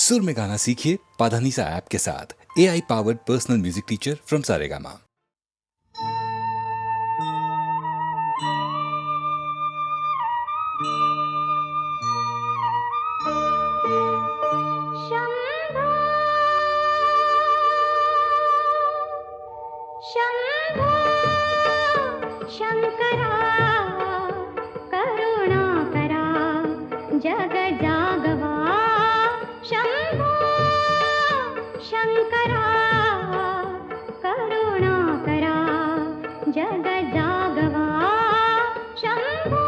सुर में गाना सीखिए पाधानीसा ऐप के साथ। AI powered personal music teacher from Saregama. Shambho Shankara करुणाकरा जग जागवा शंभो शंकरा करुणाकरा जग जागवा शंभो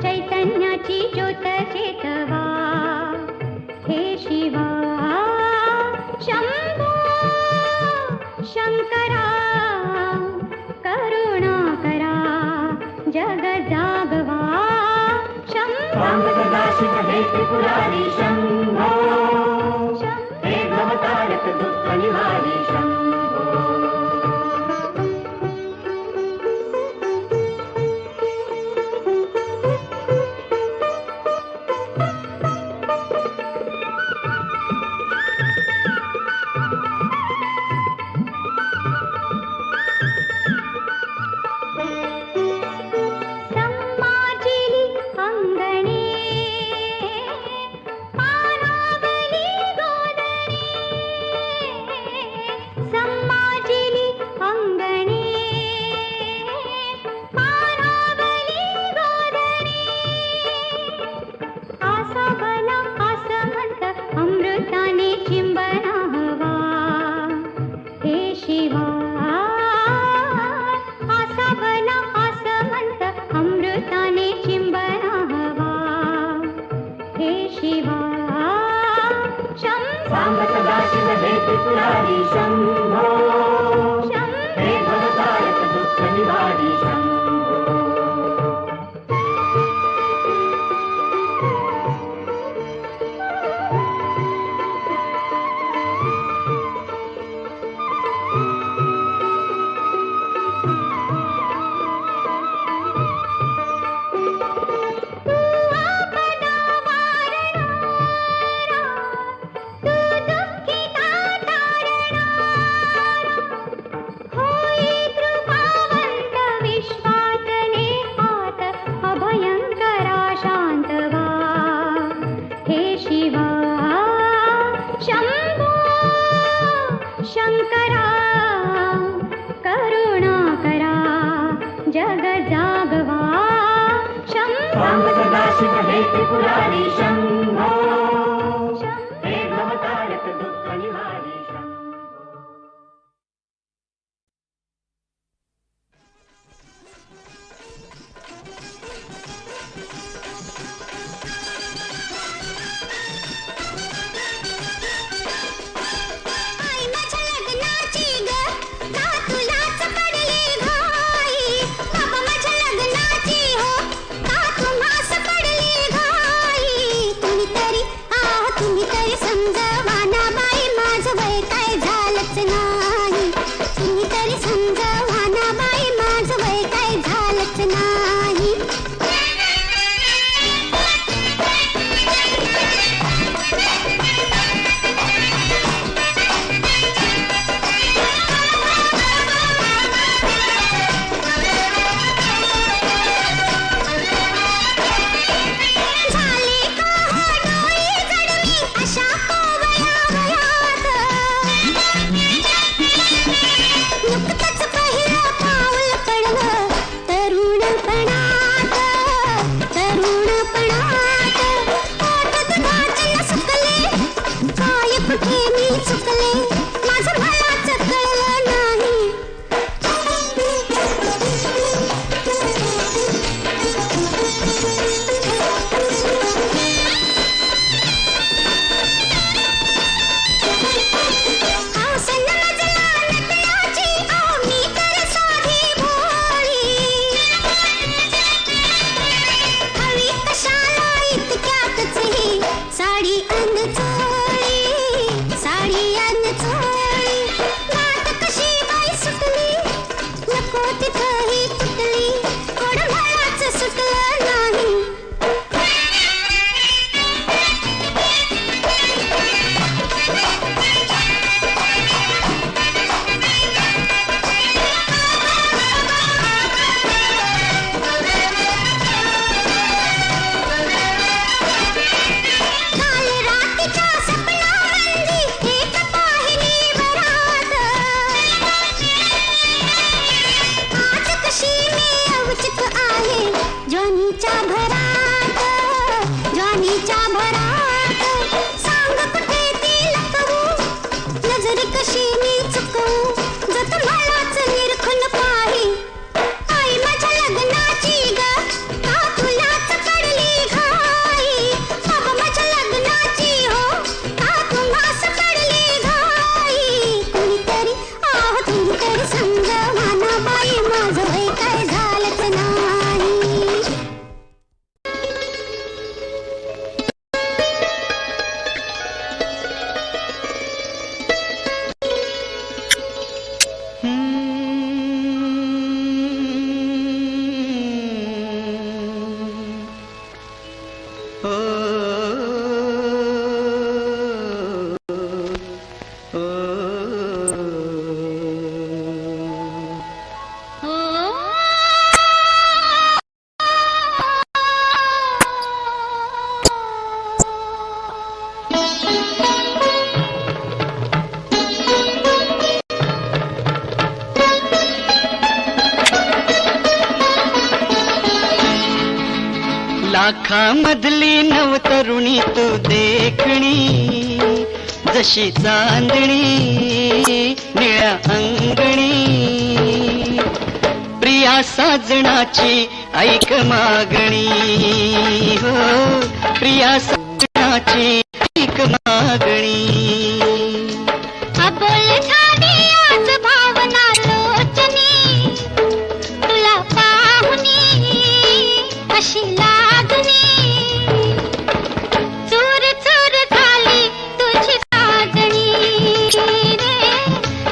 चैतन्याची ज्योत चेतवा हे शिवा शंभो शंकरा करुणाकरा जग जागवा शंभो सदाशिव हे त्रिपुरारी शंभो हे भवतारक दुःख निवारी शंभो सदाशिव हे त्रिपुरारी शंभो हे भवतारक दुःख निवारी शंभो शंकरा करुणाकरा जग जागवा शंभो सदाशिव हे त्रिपुरारी शंभो हे भवतारक दुःख निवारी शंभो तुम्ही लाखामधली नवतरुणी तू देखणी, जशी चांदणी निळ्या अंगणी, प्रिया साजणाची ऐक मागणी, हो प्रिया साजणाची ऐक मागणी. अबोल झाली आज भावना लोचनी, तुला पाहुनी अशी लागणी, चूर चूर झाली तुझी साजणी रे,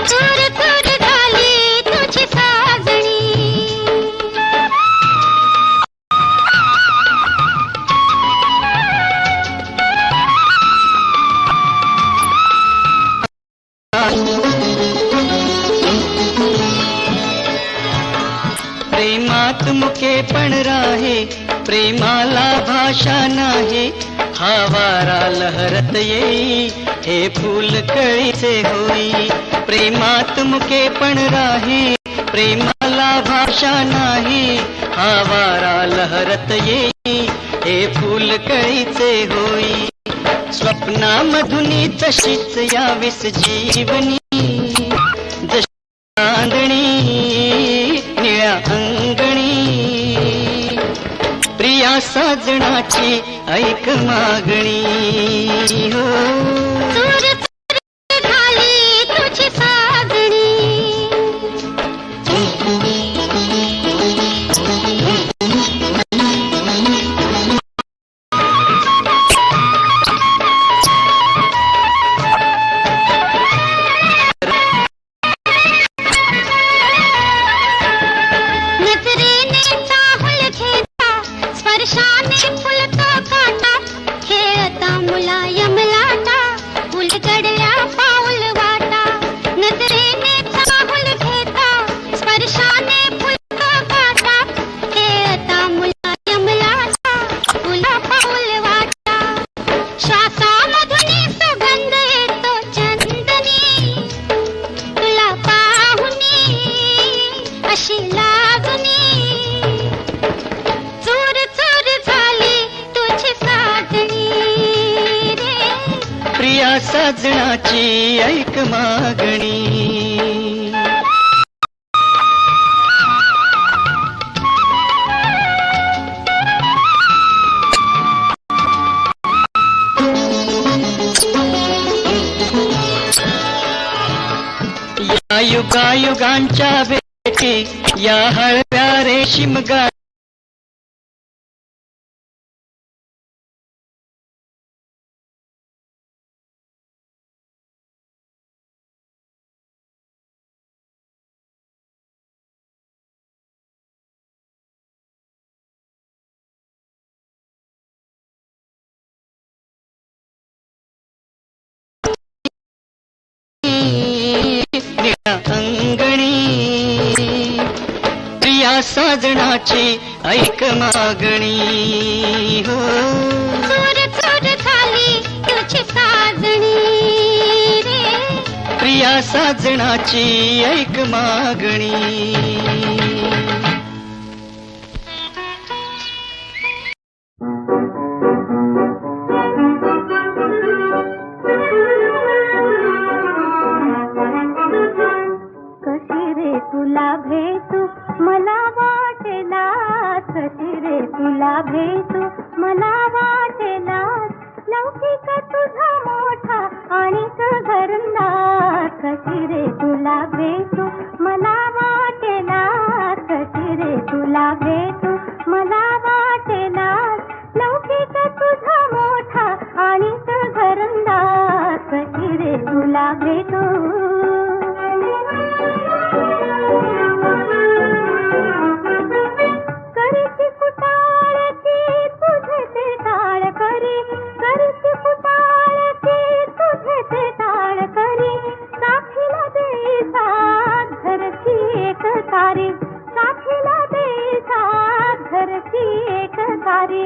चूर चूर झाली तुझी साजणी. प्रेमात मुकेपण राहे, प्रेमाला भाषा नाही, हा वारा लहरत येई, हे फूल कळीचे होई. प्रेमात मुकेपण राहे, प्रेमाला भाषा नाही, हा वारा लहरत येई, हे फूल कळीचे होई. स्वप्नामधुनी तशीच यावीस जीवनी, जशी चांदणी निळ्या अंगणी, प्रिया साजणाची ऐक मागणी, हो चूर चूर झाली तुझी साजणी. नजरेने चाहूल घेता, स्पर्शाने फुलतो काटा, खेळता मुलायम लाटा, उलगडल्या पाऊल वाटा. नजरेने चाहूल घेता, स्पर्शाने फुलतो काटा, खेळता मुलायम लाटा, फुला पाऊल वाटा. श्वासामधून सुगंध येतो चंदनी, तुला पाहुनी अशी लागणी, चूर चूर झाली तुझी साजणी रे. प्रिया साजणाची ऐक मागणी. या युगायुगांच्या भेटी, या हळव्या रेशीम गा निळ्या अंगणी, प्रिया साजणाची ऐक मागणी, हो चूर चूर झाली तुझी साजणी रे. प्रिया साजणाची ऐक मागणी. कशी रे तुला भेटू मला वाटेला, कशी रे तुला भेटू मला वाटेला, लौकिक तुझा मोठा आणि घरंदाज. कशी रे तुला भेटू मला वाटेला, कशी रे तुला भेटू मला वाटेला, लौकिक तुझा मोठा आणि घरंदाज. कशी रे तुला भेटू. रे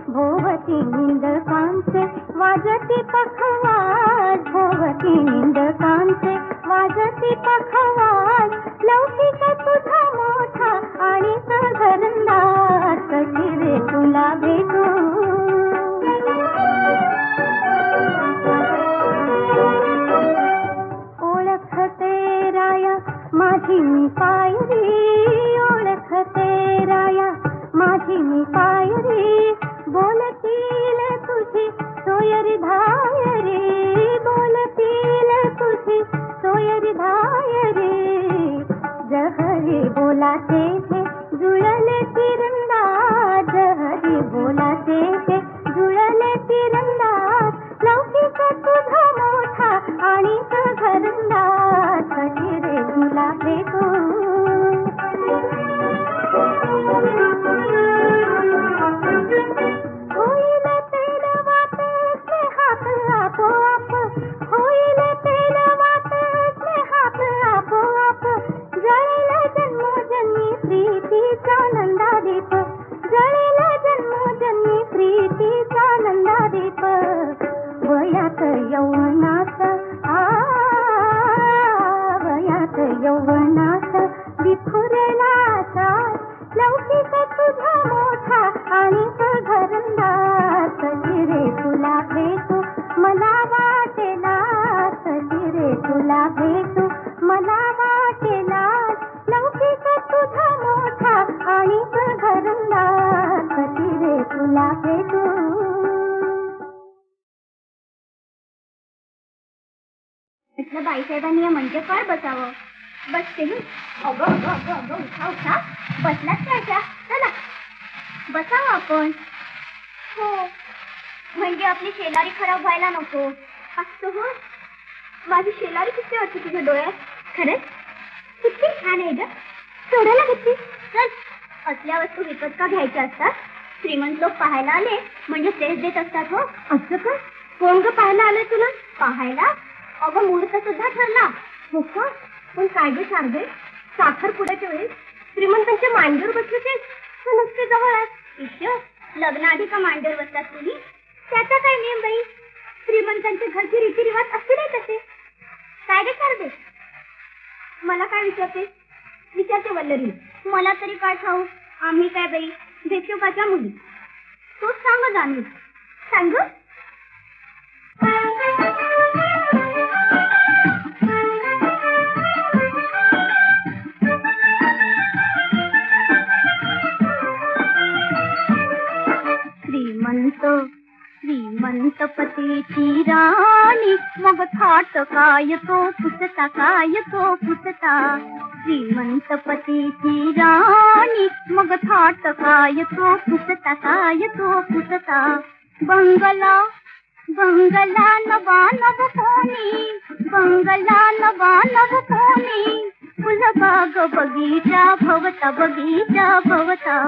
भोवती निंदकांचे वाजती पखवाज भोवती निंदकांचे वाजती पखवाज लौकिक तुझा मोठा आणि घरंदाज कशी रे तुला भेटू ओळखते राया माझी मी पायरी ओळखते राया माझी मी पायरी बोलतील तुझी सोयरी धायरी बोलतील तुझी सोयरी धायरी जहरी बोलाचे थे जुळले तिरंदाज जहरी बोलाचे थे जुळले तिरंदाज लौकिक तुझा मोठा आणि घरंदाज कशी रे तुला भेटू होईल तेल वाट स्नेहात आपोआप होईल तेल वाट स्नेहात आपोआप जळेल जन्मोजन्मी प्रीतीचा नंदादीप जळेल जन्मोजन्मी प्रीतीचा नंदादीप वयात यौवनात वयात यौवनात विखुरला साथ लौकिक तुझा मोठा आणि घरंदाज कशी रे तुला भेटू मला वाटेला कशी रे तुला भेटू मला वाटेला लौकिक तुझा मोठा आणि घरंदाज कशी रे तुला भेटू म्हटलं बाईसाहेबांनी या मंचावर बसावं बसते मी अगं अगं अगं अगं उठा उठा बसलाच काय चला बसावं आपण हो म्हणजे आपली शेलारी खराब व्हायला नको असतो हो माझी शेलारी किती वाटते तुझ्या डोळ्यात खरंच किती छान आहे ग सोडायला किती चल असल्या वस्तू विकत का घ्यायच्या असतात श्रीमंत लोक पाहायला आले म्हणजे तेच देत असतात हो असं का कोण ग पाहायला आलंय तुला पाहायला अगं मुहूर्त सुद्धा ठरला हो का पण काय गे शारदे साखर पुड्याच्या वेळेस श्रीमंतांच्या मांडीवर बसले ते नुसते जवळ ईश्वर लग्नाआधी का मांडीवर बसतात तुम्ही त्याचा काय नियम बाई श्रीमंतांचे घरचे रीतिरिवाज असते नाही तसे काय गे शारदे मला काय विचारते वल्लरी मला तरी काय ठाऊ आम्ही काय बाई भिक्षुकाच्या मुली तूच सांग जाणून सांग श्रीमंत पतीची राणी मग थाट काय तो पुसता श्रीमंत पतीची राणी मग थाट काय तो पुसता बंगला नवा नव कोणी फुलबाग बगीचा भवता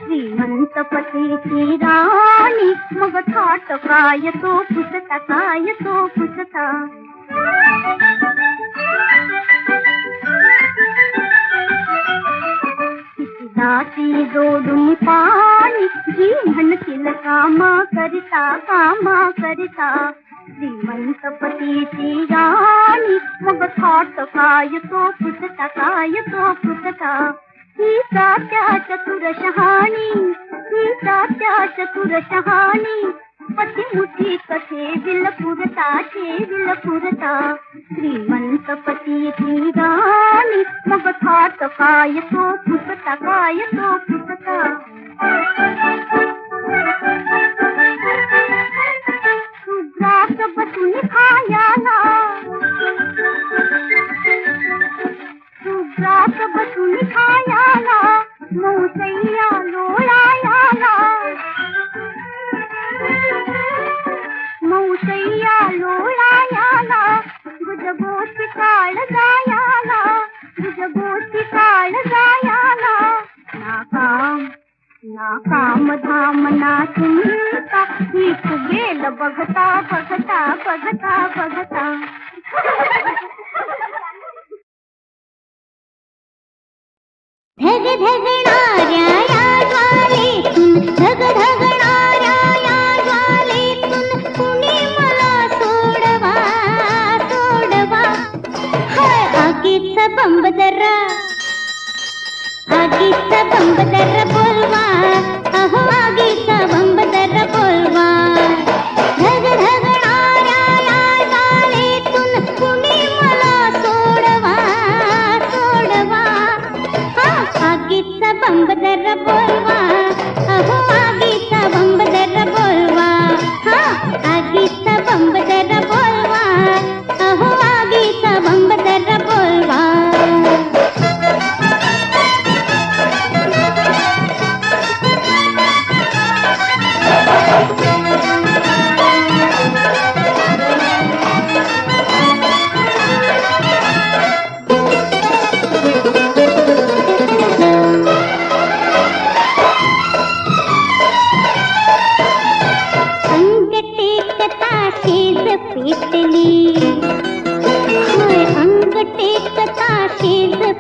श्रीमंत पतीची राणी मग थाट काय तो पुसता दासी जोडून पाणी जी म्हणतील कामा करिता श्रीमंत पतीची राणी मग थाट काय तो पुसता ही सात्या चतुर शहाणी पती मुठी कसे विलपुरता श्रीमंत पतीची राणी मग थाट काय तो पुसता सुग्रास बसून खायाला मौसैया लोळायाला गुजगोष्टी काळ जायाला नाकाम धाम ना चिंता ही गेल बघता धग धग आगीचा बंब जरा बोलवा, अहो आगीचा बंब जरा बोलवा. ढगढगणाऱ्या या ज्वालेतून कुणी मला सोडवा, सोडवा. हा, आगीचा बंब जरा बोलवा, अहो आगीचा बंब जरा बोलवा. हा, आगीचा बंब जरा बोलवा, अहो आगीचा बंब जरा बोलवा.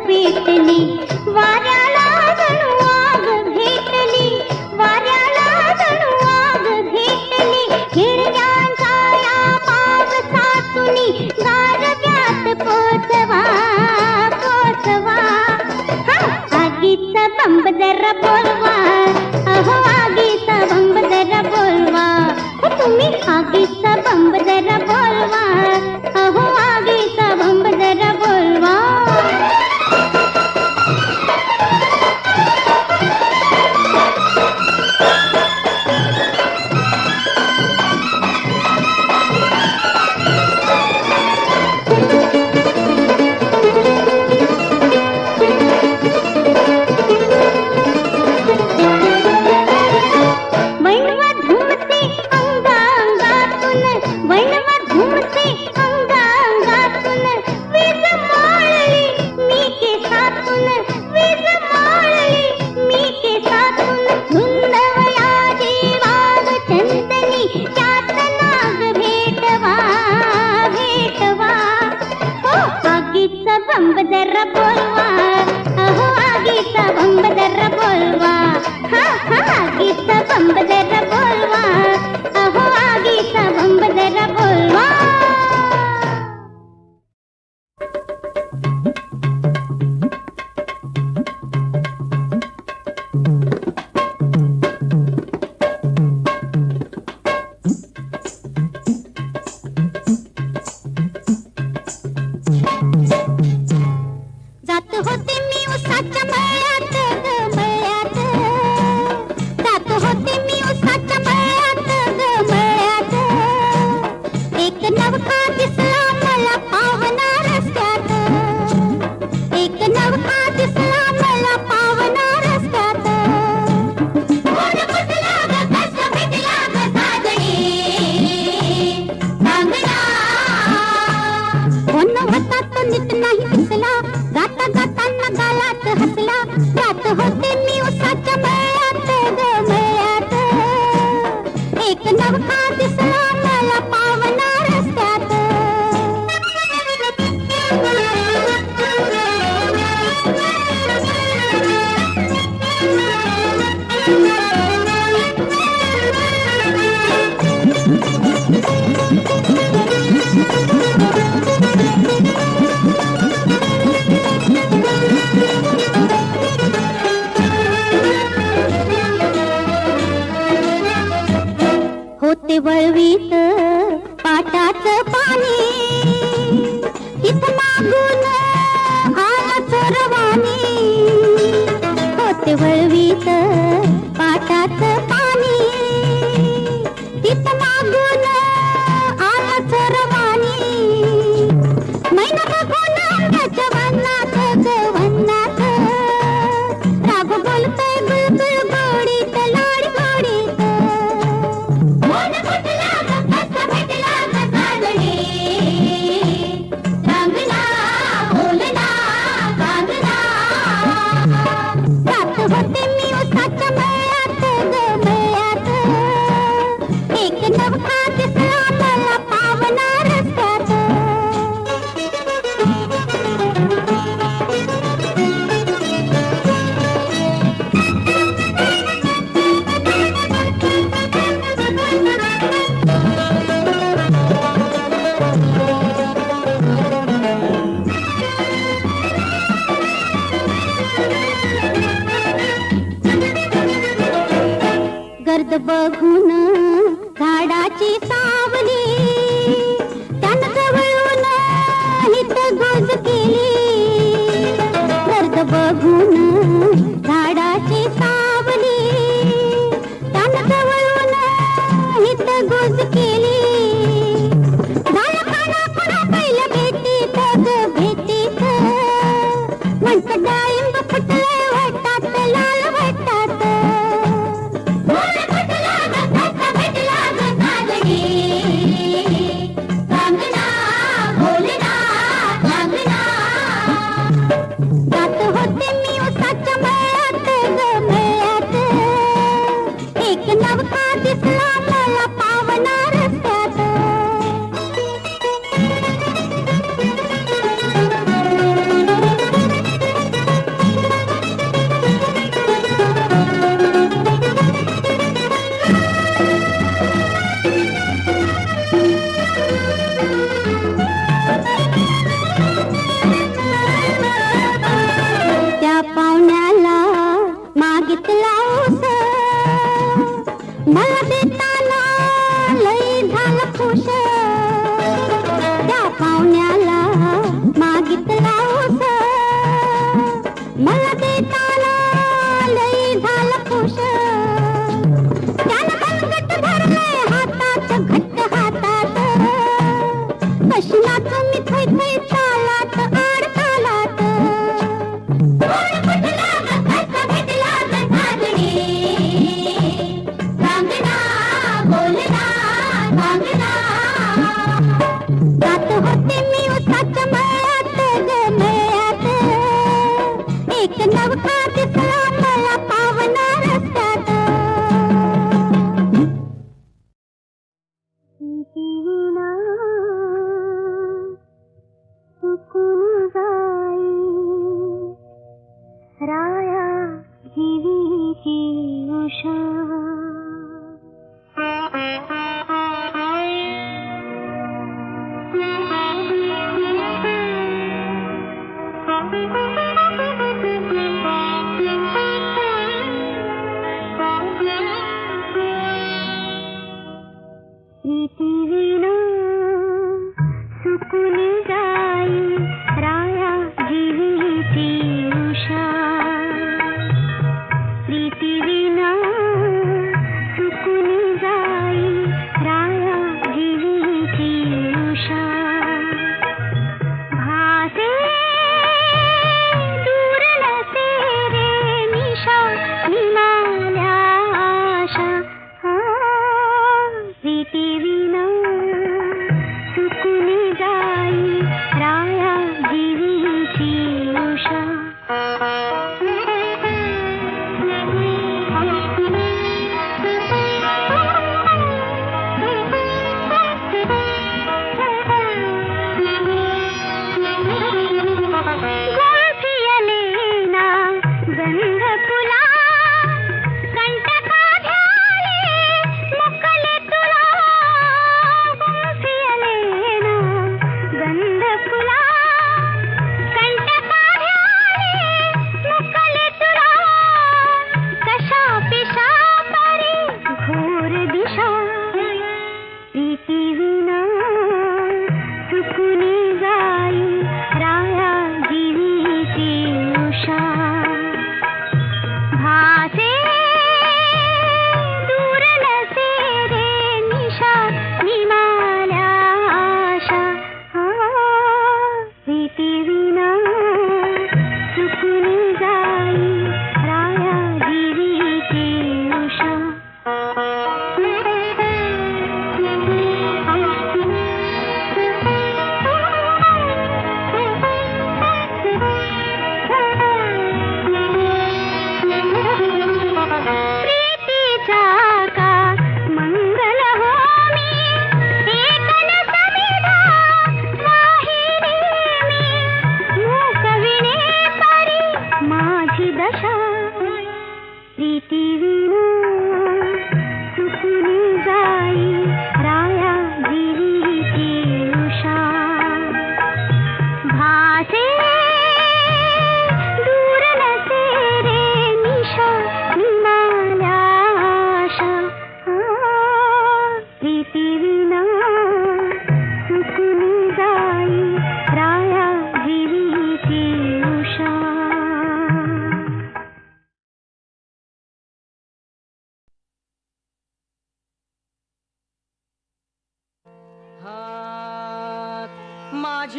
पेटली वाऱ्याला जणू आग भेटली, वाऱ्याला जणू आग भेटली. हिरव्यांच्या या पावसातुनी गारव्यात पोचवा, पोचवा. हा, आगीचा बंब जरा बोलवा, अहो आगीचा बंब जरा बोलवा. तुम्ही आगीचा बंब जरा बोलवा, अहो आगीचा बंब जरा बोलवा. बंब जरा बोलवा, अहो आगीचा बंब जरा बोलवा. हा हा, आगीचा बंब जरा बोलवा, अहो आगीचा बंब जरा बोलवा. होते वळवीत पाटाचं पाणी, तिथं मागून आला चोरवाणी. होते वळवीत पाटाचं पाणी, तिथं मागून आला चोरवाणी. मैना बघून अंगाच्या वन्नात ग वन्नात, राग बोलतोय बुलबुल गोडीत लाड गोडीत. होते मी उसाच्या मळ्यात ग मळ्यात, एक नवखा दिसला मला पावना रस्त्यात. गर्द बघून झाडाची सावली त्यानं जवळून हित गोज केली. गर्द बघून झाडाची सावली त्यानं जवळून हित गोज केली. झालं खाना पुन्हा पहिल्या भेटीत ग भेटीत म्हणत डाळिंब फुटलंय वाटात लाल वाटात. जात होते मी उसाच्या मळ्यात ग मळ्यात एक नवखा दिसला मला पावना रस्त्यात. त्या पाहुण्याला मागितला ऊस मला देताना लई झालं खुश. त्या पाहुण्याला मागितला ऊस मला देताना लई झालं खुश. त्यानं मनगट धरलंय हातात घट्ट हातात कशी नाचू मी थै थै चालात आड चालात. जात होते मी उसाच्या मळ्यात ग मळ्यात एक नवखा दिसला मला पावना रस्त्यात. विणा सुकून जाई राया हिवीची उषा.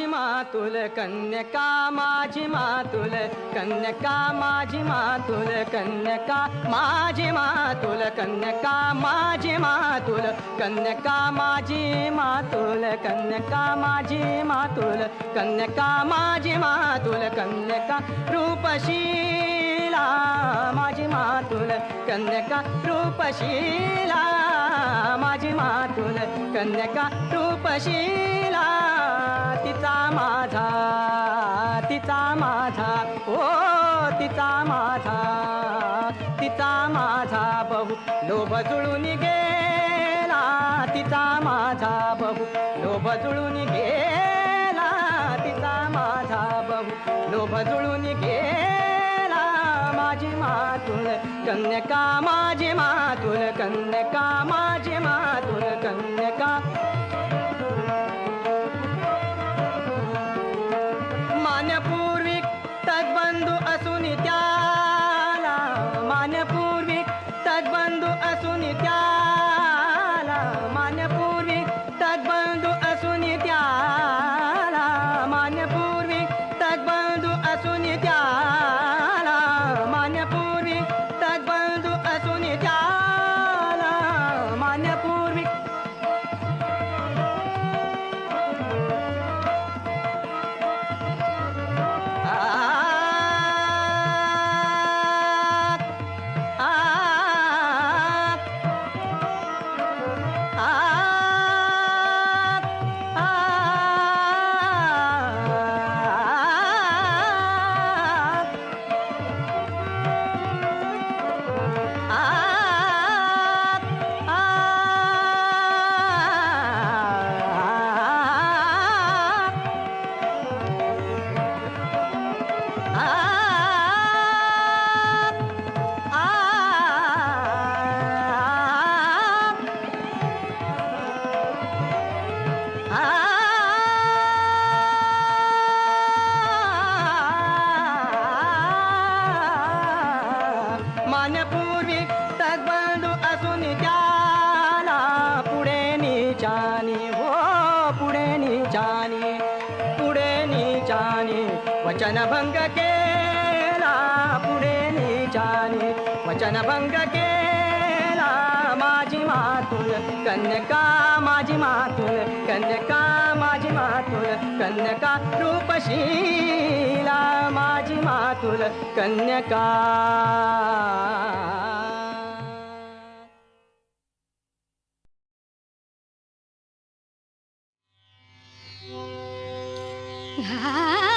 मातुल कन्यका माझी मातुल कन्यका माझी मातुल कन्यका माझी मातुल कन्यका माझी मातुल कन्यका माझी मातुल कन्यका माझी मातुल कन्यका माझी मातुल कन्यका रूपशीला माझी मातुल कन्यका रूपशीला माझी मातुल कन्यका रूपशीला तिचा माझा ओ तिचा माझा बहु लोभ जुळून गेला तिचा माझा बहु लोभ जुळून गेला तिचा माझा बहु लोभ जुळून गेला माझी मातुल कन्यका माझी मातुल कन्यका माझी मातुल कन्यका मानपूर्वी तद्बंधू असून त्याला मानपूर्वी तद्बंधू असून त्याला मानपूर्वी तद्बंधू असून त्याला मानपूर्वी तद्बंधू असून त्याला मानपूर्वी तद्बंधू असून त्याला मानपूर्वी मानपूर्वी तद्बंधू असून त्याला पुढे नीचानी हो पुढे नीचानी वचनभंग केला पुढे नीचानी वचनभंग केला माझी मातुल कन्यका माझी मातुल कन्यका माझी मातुल कन्यका रूपशीला माझी मातुल कन्यका हा